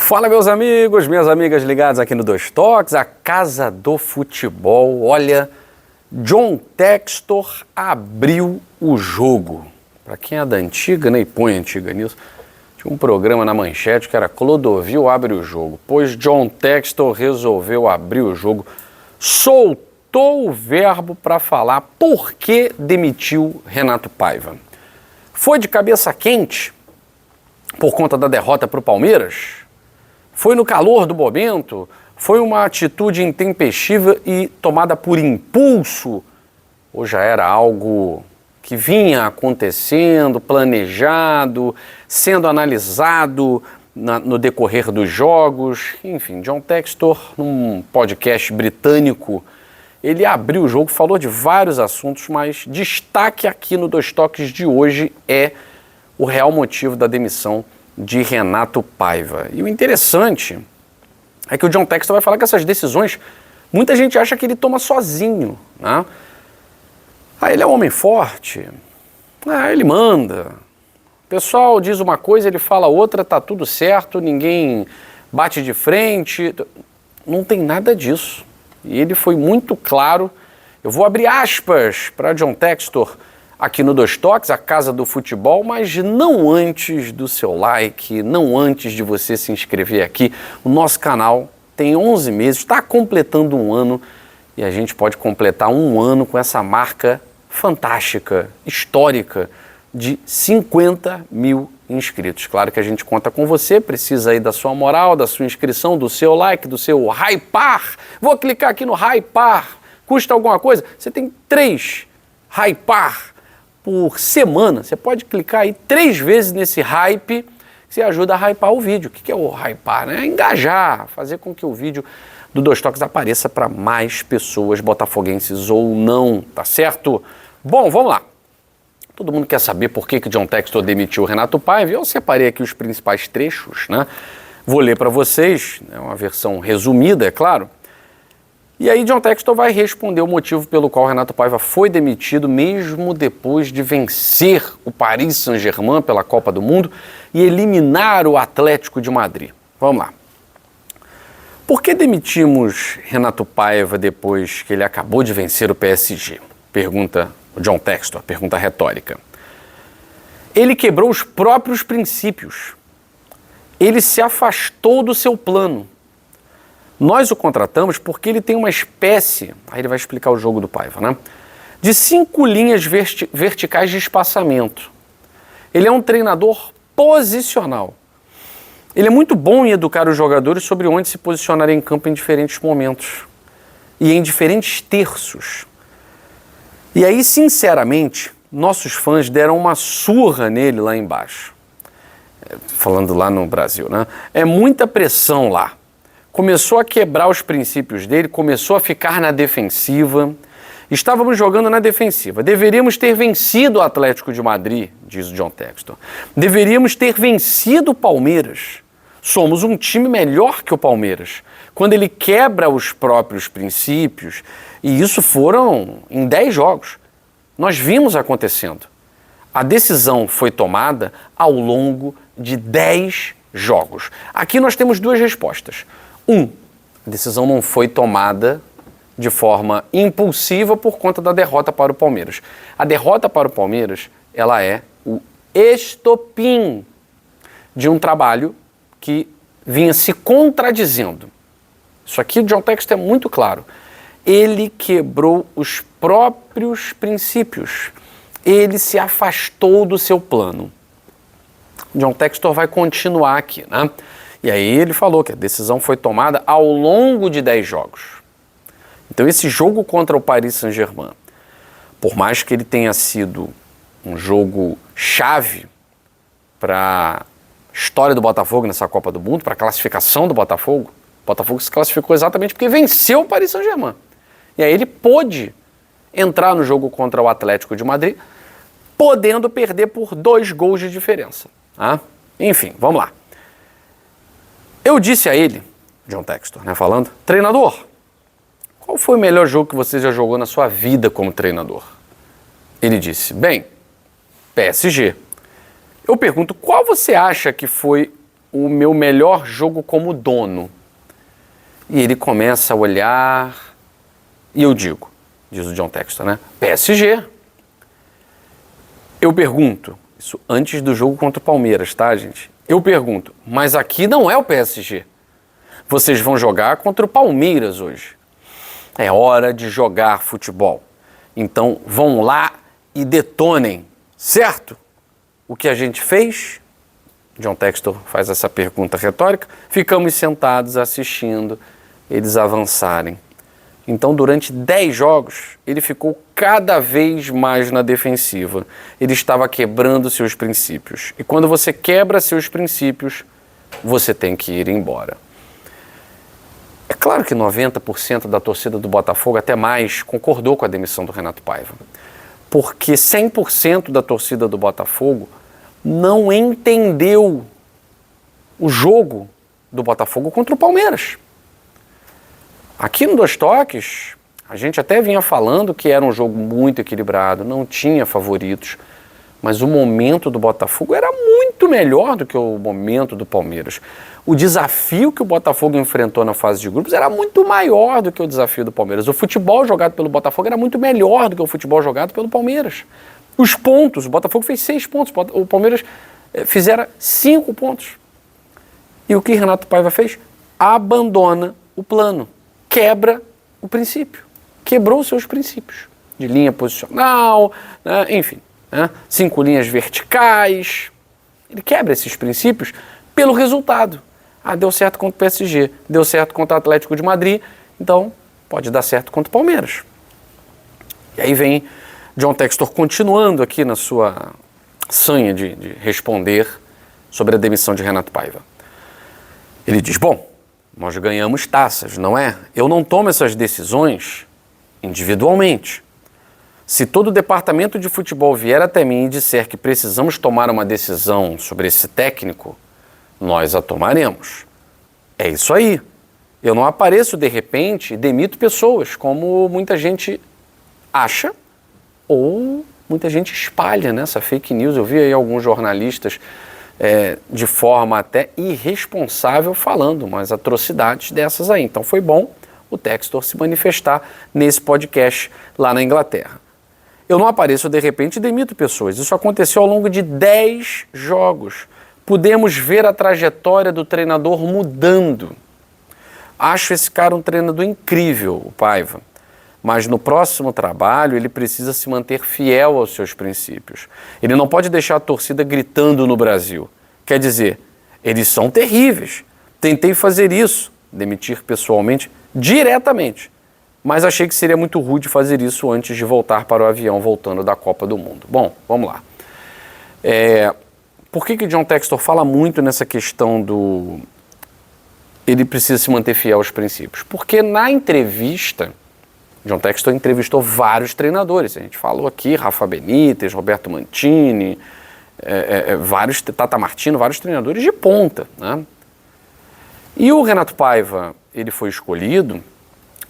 Fala, meus amigos, minhas amigas ligadas aqui no Dois Toques, a Casa do Futebol. Olha, John Textor abriu o jogo. Para quem é da antiga, né, e põe antiga nisso, tinha um programa na Manchete que era Clodovil abre o jogo. Pois John Textor resolveu abrir o jogo, soltou o verbo para falar por que demitiu Renato Paiva. Foi de cabeça quente por conta da derrota para o Palmeiras? Foi no calor do momento? Foi uma atitude intempestiva e tomada por impulso? Ou já era algo que vinha acontecendo, planejado, sendo analisado no decorrer dos jogos? Enfim, John Textor, num podcast britânico, ele abriu o jogo, falou de vários assuntos, mas destaque aqui no Dois Toques de hoje é o real motivo da demissão de Renato Paiva. E o interessante é que o John Textor vai falar que essas decisões, muita gente acha que ele toma sozinho, né? Ele é um homem forte, ele manda. O pessoal diz uma coisa, ele fala outra, tá tudo certo, ninguém bate de frente. Não tem nada disso. E ele foi muito claro. Eu vou abrir aspas para John Textor aqui no Dois Toques, a Casa do Futebol, mas não antes do seu like, não antes de você se inscrever aqui. O nosso canal tem 11 meses, está completando um ano e a gente pode completar um ano com essa marca fantástica, histórica, de 50 mil inscritos. Claro que a gente conta com você, precisa aí da sua moral, da sua inscrição, do seu like, do seu hypar. Vou clicar aqui no hypar. Custa alguma coisa? Você tem 3 hypar por semana. Você pode clicar aí 3 vezes nesse hype, que você ajuda a hypar o vídeo. O que é o hypar, né? É engajar, fazer com que o vídeo do Dois Toques apareça para mais pessoas, botafoguenses ou não, tá certo? Bom, vamos lá. Todo mundo quer saber por que John Textor demitiu o Renato Paiva. Eu separei aqui os principais trechos, né? Vou ler para vocês, é uma versão resumida, é claro. E aí John Textor vai responder o motivo pelo qual Renato Paiva foi demitido mesmo depois de vencer o Paris Saint-Germain pela Copa do Mundo e eliminar o Atlético de Madrid. Vamos lá. Por que demitimos Renato Paiva depois que ele acabou de vencer o PSG? Pergunta o John Textor, pergunta retórica. Ele quebrou os próprios princípios. Ele se afastou do seu plano. Nós o contratamos porque ele tem uma espécie, aí ele vai explicar o jogo do Paiva, né? De 5 linhas verticais de espaçamento. Ele é um treinador posicional. Ele é muito bom em educar os jogadores sobre onde se posicionar em campo em diferentes momentos e em diferentes terços. E aí, sinceramente, nossos fãs deram uma surra nele lá embaixo. Falando lá no Brasil, né? É muita pressão lá. Começou a quebrar os princípios dele, começou a ficar na defensiva. Estávamos jogando na defensiva. Deveríamos ter vencido o Atlético de Madrid, diz o John Textor. Deveríamos ter vencido o Palmeiras. Somos um time melhor que o Palmeiras. Quando ele quebra os próprios princípios, e isso foram em 10 jogos. Nós vimos acontecendo. A decisão foi tomada ao longo de 10 jogos. Aqui nós temos 2 respostas. A decisão não foi tomada de forma impulsiva por conta da derrota para o Palmeiras. A derrota para o Palmeiras, ela é o estopim de um trabalho que vinha se contradizendo. Isso aqui o John Textor é muito claro. Ele quebrou os próprios princípios. Ele se afastou do seu plano. John Textor vai continuar aqui, né? E aí ele falou que a decisão foi tomada ao longo de 10 jogos. Então esse jogo contra o Paris Saint-Germain, por mais que ele tenha sido um jogo chave para a história do Botafogo nessa Copa do Mundo, para a classificação do Botafogo, o Botafogo se classificou exatamente porque venceu o Paris Saint-Germain. E aí ele pôde entrar no jogo contra o Atlético de Madrid, podendo perder por 2 gols de diferença. Tá? Enfim, vamos lá. Eu disse a ele, John Textor, né, falando, treinador, qual foi o melhor jogo que você já jogou na sua vida como treinador? Ele disse, bem, PSG. Eu pergunto, qual você acha que foi o meu melhor jogo como dono. E ele começa a olhar, e eu digo, diz o John Textor, né? PSG. Eu pergunto, isso antes do jogo contra o Palmeiras, tá, gente? Eu pergunto, mas aqui não é o PSG. Vocês vão jogar contra o Palmeiras hoje. É hora de jogar futebol. Então vão lá e detonem, certo? O que a gente fez? John Textor faz essa pergunta retórica. Ficamos sentados assistindo eles avançarem. Então, durante 10 jogos, ele ficou cada vez mais na defensiva. Ele estava quebrando seus princípios. E quando você quebra seus princípios, você tem que ir embora. É claro que 90% da torcida do Botafogo, até mais, concordou com a demissão do Renato Paiva. Porque 100% da torcida do Botafogo não entendeu o jogo do Botafogo contra o Palmeiras. Aqui no Dois Toques, a gente até vinha falando que era um jogo muito equilibrado, não tinha favoritos, mas o momento do Botafogo era muito melhor do que o momento do Palmeiras. O desafio que o Botafogo enfrentou na fase de grupos era muito maior do que o desafio do Palmeiras. O futebol jogado pelo Botafogo era muito melhor do que o futebol jogado pelo Palmeiras. Os pontos, o Botafogo fez 6 pontos, o Palmeiras fizera 5 pontos. E o que Renato Paiva fez? Abandona o plano. Quebra o princípio, quebrou os seus princípios de linha posicional, né, enfim, né, 5 linhas verticais. Ele quebra esses princípios pelo resultado. Ah, deu certo contra o PSG, deu certo contra o Atlético de Madrid, então pode dar certo contra o Palmeiras. E aí vem John Textor continuando aqui na sua sanha de responder sobre a demissão de Renato Paiva. Ele diz, bom, nós ganhamos taças, não é? Eu não tomo essas decisões individualmente. Se todo o departamento de futebol vier até mim e disser que precisamos tomar uma decisão sobre esse técnico, nós a tomaremos. É isso aí. Eu não apareço de repente e demito pessoas, como muita gente acha ou muita gente espalha nessa fake news. Eu vi aí alguns jornalistas de forma até irresponsável falando umas atrocidades dessas aí. Então foi bom o Textor se manifestar nesse podcast lá na Inglaterra. Eu não apareço de repente e demito pessoas. Isso aconteceu ao longo de 10 jogos. Pudemos ver a trajetória do treinador mudando. Acho esse cara um treinador incrível, o Paiva. Mas no próximo trabalho ele precisa se manter fiel aos seus princípios. Ele não pode deixar a torcida gritando no Brasil. Quer dizer, eles são terríveis. Tentei fazer isso, demitir pessoalmente, diretamente. Mas achei que seria muito rude fazer isso antes de voltar para o avião, voltando da Copa do Mundo. Bom, vamos lá. Por que John Textor fala muito nessa questão do... ele precisa se manter fiel aos princípios? Porque na entrevista... John Textor entrevistou vários treinadores. A gente falou aqui, Rafa Benítez, Roberto Mantini, vários, Tata Martino, vários treinadores de ponta, né? E o Renato Paiva, ele foi escolhido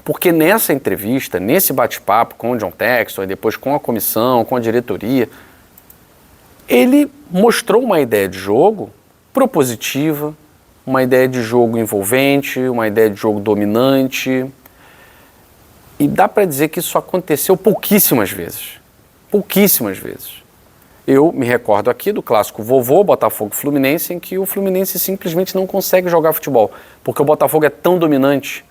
porque nessa entrevista, nesse bate-papo com o John Textor, e depois com a comissão, com a diretoria, ele mostrou uma ideia de jogo propositiva, uma ideia de jogo envolvente, uma ideia de jogo dominante. E dá para dizer que isso aconteceu pouquíssimas vezes. Pouquíssimas vezes. Eu me recordo aqui do clássico vovô, Botafogo-Fluminense, em que o Fluminense simplesmente não consegue jogar futebol, porque o Botafogo é tão dominante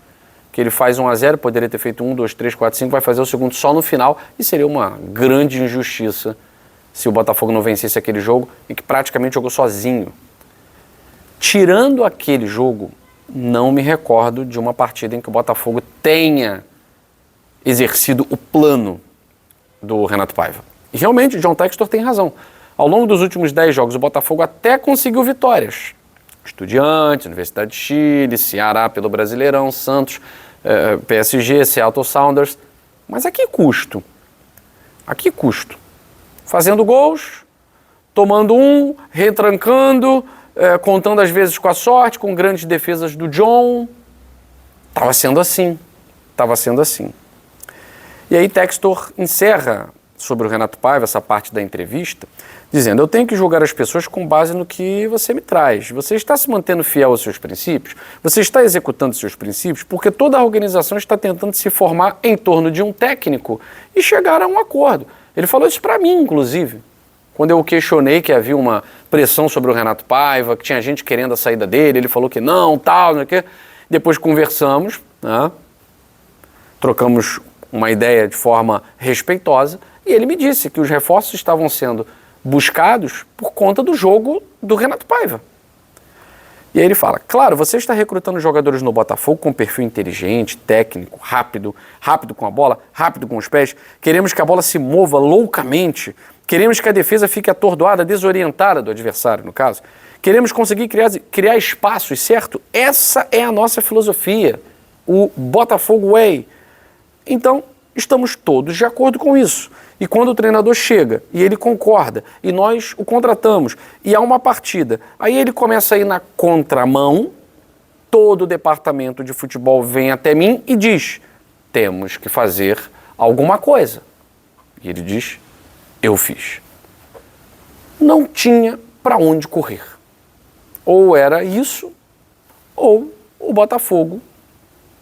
que ele faz 1-0, poderia ter feito 1, 2, 3, 4, 5, vai fazer o segundo só no final, e seria uma grande injustiça se o Botafogo não vencesse aquele jogo, e que praticamente jogou sozinho. Tirando aquele jogo, não me recordo de uma partida em que o Botafogo tenha exercido o plano do Renato Paiva. E realmente, o John Textor tem razão. Ao longo dos últimos 10 jogos, o Botafogo até conseguiu vitórias. Estudiantes, Universidade de Chile, Ceará pelo Brasileirão, Santos, PSG, Seattle Sounders. Mas a que custo? A que custo? Fazendo gols, tomando um, retrancando, contando às vezes com a sorte, com grandes defesas do John. Estava sendo assim. Estava sendo assim. E aí Textor encerra sobre o Renato Paiva, essa parte da entrevista, dizendo: eu tenho que julgar as pessoas com base no que você me traz. Você está se mantendo fiel aos seus princípios? Você está executando seus princípios? Porque toda a organização está tentando se formar em torno de um técnico e chegar a um acordo. Ele falou isso para mim, inclusive. Quando eu questionei que havia uma pressão sobre o Renato Paiva, que tinha gente querendo a saída dele, ele falou que não, tal, não sei o quê. Depois conversamos, né? Trocamos uma ideia de forma respeitosa, e ele me disse que os reforços estavam sendo buscados por conta do jogo do Renato Paiva. E aí ele fala: claro, você está recrutando jogadores no Botafogo com perfil inteligente, técnico, rápido com a bola, rápido com os pés. Queremos que a bola se mova loucamente. Queremos que a defesa fique atordoada, desorientada do adversário, no caso. Queremos conseguir criar espaços, certo? Essa é a nossa filosofia, o Botafogo Way. Então, estamos todos de acordo com isso. E quando o treinador chega e ele concorda e nós o contratamos e há uma partida, aí ele começa a ir na contramão, todo o departamento de futebol vem até mim e diz: temos que fazer alguma coisa. E ele diz: eu fiz. Não tinha para onde correr. Ou era isso, ou o Botafogo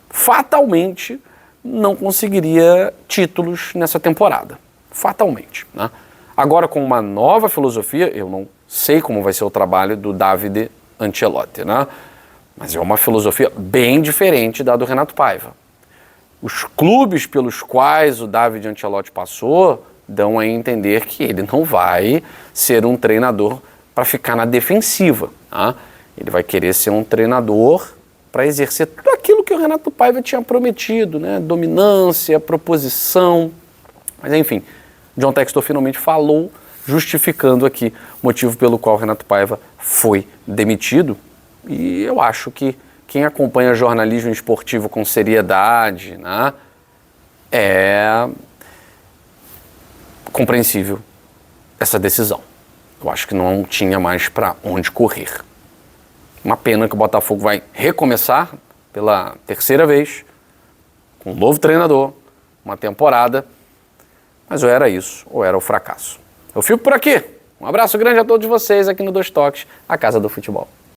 fatalmente não conseguiria títulos nessa temporada. Fatalmente, né? Agora, com uma nova filosofia, eu não sei como vai ser o trabalho do Davide Ancelotti, né? Mas é uma filosofia bem diferente da do Renato Paiva. Os clubes pelos quais o Davide Ancelotti passou dão a entender que ele não vai ser um treinador para ficar na defensiva, né? Ele vai querer ser um treinador para exercer tudo aquilo que o Renato Paiva tinha prometido, né? Dominância, proposição. Mas enfim, John Textor finalmente falou, justificando aqui o motivo pelo qual o Renato Paiva foi demitido. E eu acho que quem acompanha jornalismo esportivo com seriedade, né, é compreensível essa decisão. Eu acho que não tinha mais para onde correr. Uma pena que o Botafogo vai recomeçar pela terceira vez, com um novo treinador, uma temporada, mas ou era isso, ou era o fracasso. Eu fico por aqui. Um abraço grande a todos vocês aqui no Dois Toques, a Casa do Futebol.